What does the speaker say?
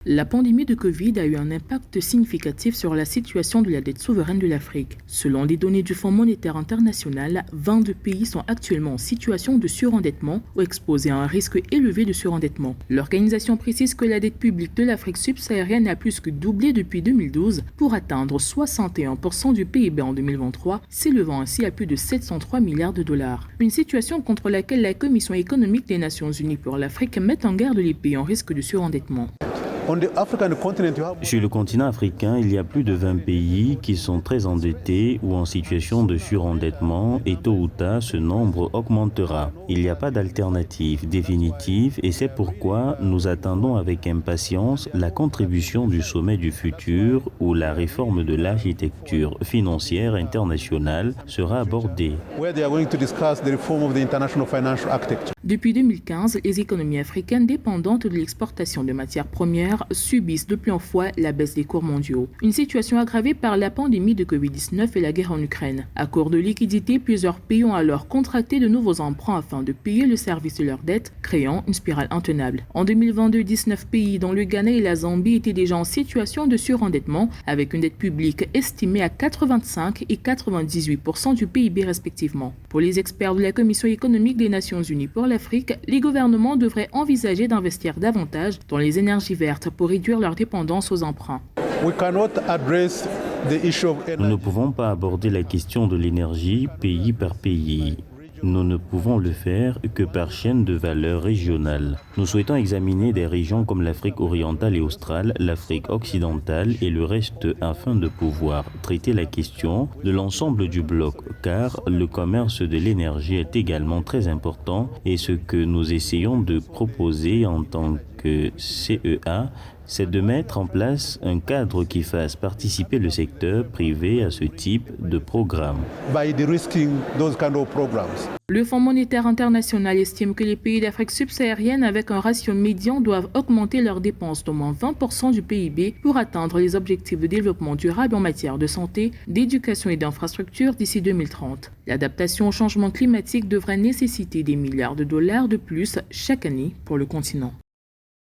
La pandémie de Covid a eu un impact significatif sur la situation de la dette souveraine de l'Afrique. Selon les données du Fonds monétaire international, 22 pays sont actuellement en situation de surendettement ou exposés à un risque élevé de surendettement. L'organisation précise que la dette publique de l'Afrique subsaharienne a plus que doublé depuis 2012 pour atteindre 61% du PIB en 2023, s'élevant ainsi à plus de 703 milliards de dollars. Une situation contre laquelle la Commission économique des Nations Unies pour l'Afrique met en garde les pays en risque de surendettement. Sur le continent africain, il y a plus de 20 pays qui sont très endettés ou en situation de surendettement et tôt ou tard, ce nombre augmentera. Il n'y a pas d'alternative définitive et c'est pourquoi nous attendons avec impatience la contribution du sommet du futur où la réforme de l'architecture financière internationale sera abordée. Depuis 2015, les économies africaines dépendantes de l'exportation de matières premières subissent de plein fouet la baisse des cours mondiaux. Une situation aggravée par la pandémie de Covid-19 et la guerre en Ukraine. À court de liquidités, plusieurs pays ont alors contracté de nouveaux emprunts afin de payer le service de leurs dettes, créant une spirale intenable. En 2022, 19 pays, dont le Ghana et la Zambie, étaient déjà en situation de surendettement, avec une dette publique estimée à 85 et 98% du PIB respectivement. Pour les experts de la Commission économique des Nations Unies pour l'Afrique, les gouvernements devraient envisager d'investir davantage dans les énergies vertes pour réduire leur dépendance aux emprunts. Nous ne pouvons pas aborder la question de l'énergie pays par pays. Nous ne pouvons le faire que par chaîne de valeur régionale. Nous souhaitons examiner des régions comme l'Afrique orientale et australe, l'Afrique occidentale et le reste afin de pouvoir traiter la question de l'ensemble du bloc, car le commerce de l'énergie est également très important et ce que nous essayons de proposer en tant que CEA, c'est de mettre en place un cadre qui fasse participer le secteur privé à ce type de programme. Le Fonds monétaire international estime que les pays d'Afrique subsaharienne avec un ratio médian doivent augmenter leurs dépenses d'au moins 20% du PIB pour atteindre les objectifs de développement durable en matière de santé, d'éducation et d'infrastructures d'ici 2030. L'adaptation au changement climatique devrait nécessiter des milliards de dollars de plus chaque année pour le continent.